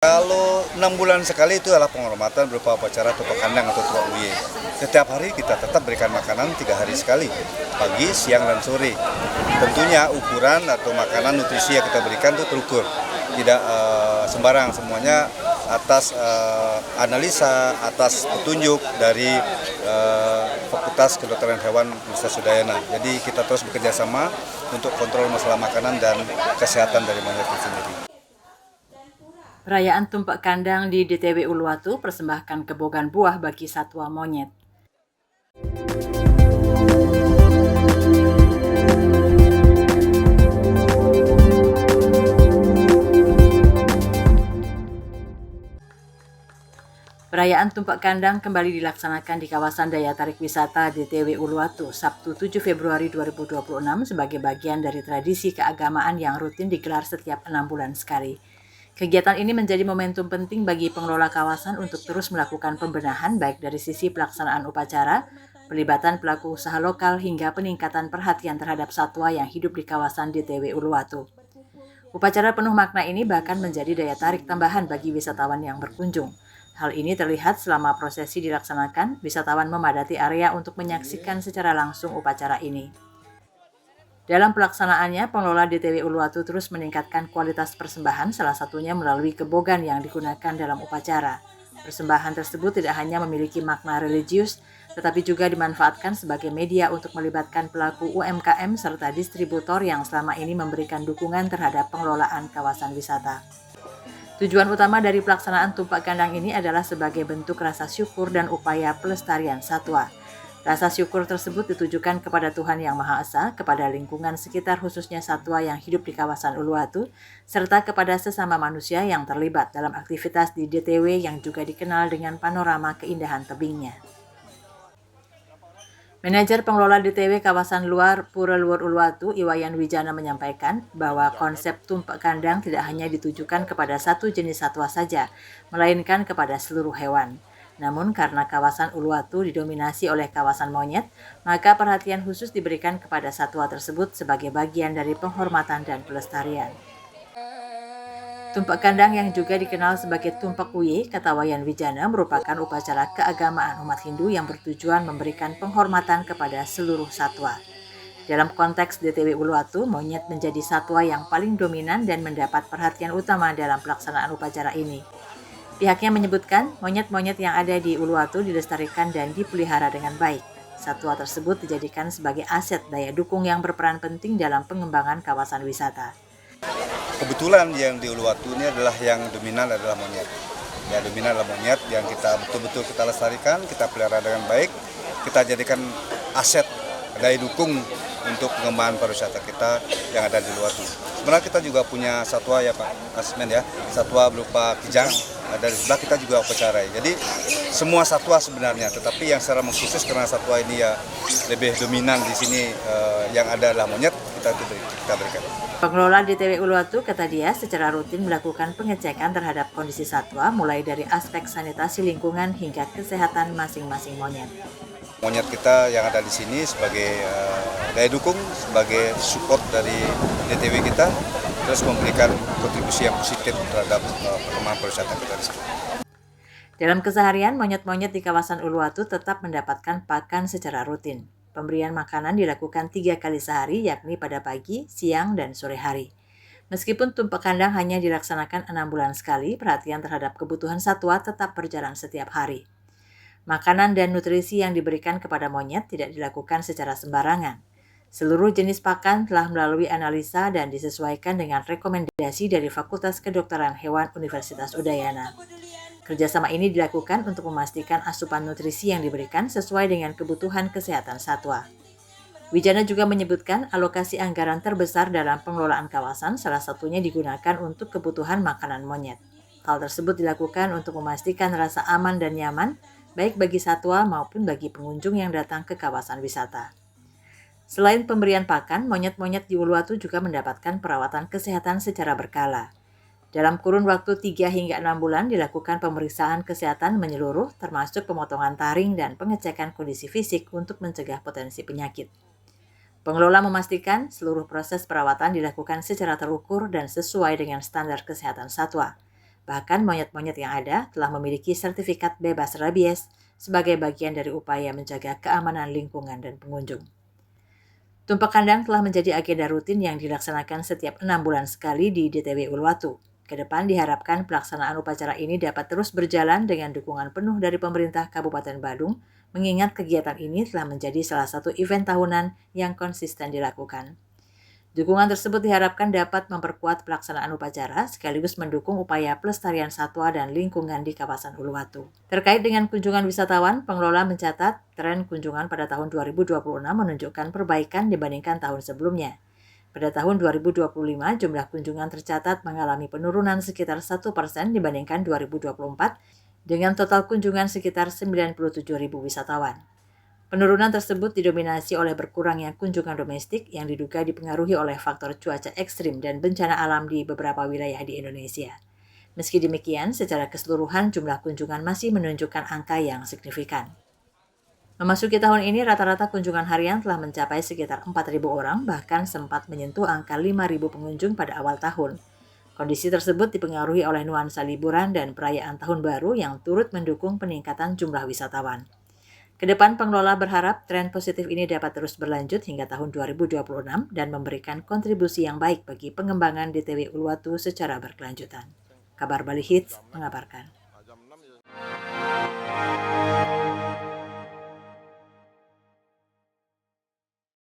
Kalau 6 bulan sekali itu adalah penghormatan berupa upacara tumpah kandang atau tumpah uye. Setiap hari kita tetap berikan makanan 3 hari sekali, pagi, siang, dan sore. Tentunya ukuran atau makanan nutrisi yang kita berikan itu terukur, tidak sembarang, semuanya atas analisa, atas petunjuk dari Fakultas Kedokteran Hewan Universitas Udayana. Jadi kita terus bekerja sama untuk kontrol masalah makanan dan kesehatan dari monyet itu sendiri. Perayaan Tumpek Kandang di DTW Uluwatu persembahkan kebogan buah bagi satwa monyet. Perayaan Tumpek Kandang kembali dilaksanakan di kawasan daya tarik wisata DTW Uluwatu Sabtu 7 Februari 2026 sebagai bagian dari tradisi keagamaan yang rutin digelar setiap 6 bulan sekali. Kegiatan ini menjadi momentum penting bagi pengelola kawasan untuk terus melakukan pembenahan baik dari sisi pelaksanaan upacara, pelibatan pelaku usaha lokal hingga peningkatan perhatian terhadap satwa yang hidup di kawasan DTW Uluwatu. Upacara penuh makna ini bahkan menjadi daya tarik tambahan bagi wisatawan yang berkunjung. Hal ini terlihat selama prosesi dilaksanakan, wisatawan memadati area untuk menyaksikan secara langsung upacara ini. Dalam pelaksanaannya, pengelola DTW Uluwatu terus meningkatkan kualitas persembahan, salah satunya melalui kebogan yang digunakan dalam upacara. Persembahan tersebut tidak hanya memiliki makna religius, tetapi juga dimanfaatkan sebagai media untuk melibatkan pelaku UMKM serta distributor yang selama ini memberikan dukungan terhadap pengelolaan kawasan wisata. Tujuan utama dari pelaksanaan Tumpek Kandang ini adalah sebagai bentuk rasa syukur dan upaya pelestarian satwa. Rasa syukur tersebut ditujukan kepada Tuhan Yang Maha Esa, kepada lingkungan sekitar khususnya satwa yang hidup di kawasan Uluwatu, serta kepada sesama manusia yang terlibat dalam aktivitas di DTW yang juga dikenal dengan panorama keindahan tebingnya. Manajer pengelola DTW kawasan luar Pura Luhur Uluwatu, Iwayan Wijana menyampaikan bahwa konsep Tumpek Kandang tidak hanya ditujukan kepada satu jenis satwa saja, melainkan kepada seluruh hewan. Namun karena kawasan Uluwatu didominasi oleh kawasan monyet, maka perhatian khusus diberikan kepada satwa tersebut sebagai bagian dari penghormatan dan pelestarian. Tumpek Kandang yang juga dikenal sebagai Tumpek Uye, kata Wayan Wijana, merupakan upacara keagamaan umat Hindu yang bertujuan memberikan penghormatan kepada seluruh satwa. Dalam konteks DTW Uluwatu, monyet menjadi satwa yang paling dominan dan mendapat perhatian utama dalam pelaksanaan upacara ini. Pihaknya menyebutkan monyet-monyet yang ada di Uluwatu dilestarikan dan dipelihara dengan baik. Satwa tersebut dijadikan sebagai aset daya dukung yang berperan penting dalam pengembangan kawasan wisata. Kebetulan yang di Uluwatu ini adalah yang dominan adalah monyet. Ya, dominan adalah monyet yang kita betul-betul kita lestarikan, kita pelihara dengan baik, kita jadikan aset daya dukung untuk pengembangan pariwisata kita yang ada di Uluwatu. Sebenarnya kita juga punya satwa ya Pak Asmen ya, satwa berupa kijang. Dari sebelah kita juga upacara. Jadi semua satwa sebenarnya, tetapi yang secara khusus karena satwa ini ya lebih dominan di sini yang ada adalah monyet, kita berikan. Pengelola DTW Uluwatu, kata dia, secara rutin melakukan pengecekan terhadap kondisi satwa mulai dari aspek sanitasi lingkungan hingga kesehatan masing-masing monyet. Monyet kita yang ada di sini sebagai daya dukung, sebagai support dari DTW kita, terus memberikan kontribusi yang positif terhadap perkembangan pariwisata kita di sini. Dalam keseharian, monyet-monyet di kawasan Uluwatu tetap mendapatkan pakan secara rutin. Pemberian makanan dilakukan 3 kali sehari, yakni pada pagi, siang, dan sore hari. Meskipun Tumpek Kandang hanya dilaksanakan 6 bulan sekali, perhatian terhadap kebutuhan satwa tetap berjalan setiap hari. Makanan dan nutrisi yang diberikan kepada monyet tidak dilakukan secara sembarangan. Seluruh jenis pakan telah melalui analisa dan disesuaikan dengan rekomendasi dari Fakultas Kedokteran Hewan Universitas Udayana. Kerjasama ini dilakukan untuk memastikan asupan nutrisi yang diberikan sesuai dengan kebutuhan kesehatan satwa. Wijana juga menyebutkan alokasi anggaran terbesar dalam pengelolaan kawasan salah satunya digunakan untuk kebutuhan makanan monyet. Hal tersebut dilakukan untuk memastikan rasa aman dan nyaman baik bagi satwa maupun bagi pengunjung yang datang ke kawasan wisata. Selain pemberian pakan, monyet-monyet di Uluwatu juga mendapatkan perawatan kesehatan secara berkala. Dalam kurun waktu 3 hingga 6 bulan dilakukan pemeriksaan kesehatan menyeluruh termasuk pemotongan taring dan pengecekan kondisi fisik untuk mencegah potensi penyakit. Pengelola memastikan seluruh proses perawatan dilakukan secara terukur dan sesuai dengan standar kesehatan satwa. Bahkan monyet-monyet yang ada telah memiliki sertifikat bebas rabies sebagai bagian dari upaya menjaga keamanan lingkungan dan pengunjung. Tumpak kandang telah menjadi agenda rutin yang dilaksanakan setiap 6 bulan sekali di DTW Uluwatu. Kedepan diharapkan pelaksanaan upacara ini dapat terus berjalan dengan dukungan penuh dari pemerintah Kabupaten Badung, mengingat kegiatan ini telah menjadi salah satu event tahunan yang konsisten dilakukan. Dukungan tersebut diharapkan dapat memperkuat pelaksanaan upacara sekaligus mendukung upaya pelestarian satwa dan lingkungan di kawasan Uluwatu. Terkait dengan kunjungan wisatawan, pengelola mencatat tren kunjungan pada tahun 2026 menunjukkan perbaikan dibandingkan tahun sebelumnya. Pada tahun 2025, jumlah kunjungan tercatat mengalami penurunan sekitar 1% dibandingkan 2024 dengan total kunjungan sekitar 97.000 wisatawan. Penurunan tersebut didominasi oleh berkurangnya kunjungan domestik yang diduga dipengaruhi oleh faktor cuaca ekstrim dan bencana alam di beberapa wilayah di Indonesia. Meski demikian, secara keseluruhan jumlah kunjungan masih menunjukkan angka yang signifikan. Memasuki tahun ini, rata-rata kunjungan harian telah mencapai sekitar 4.000 orang, bahkan sempat menyentuh angka 5.000 pengunjung pada awal tahun. Kondisi tersebut dipengaruhi oleh nuansa liburan dan perayaan tahun baru yang turut mendukung peningkatan jumlah wisatawan. Kedepan pengelola berharap tren positif ini dapat terus berlanjut hingga tahun 2026 dan memberikan kontribusi yang baik bagi pengembangan DTW Uluwatu secara berkelanjutan. Kabar Bali Hits mengabarkan.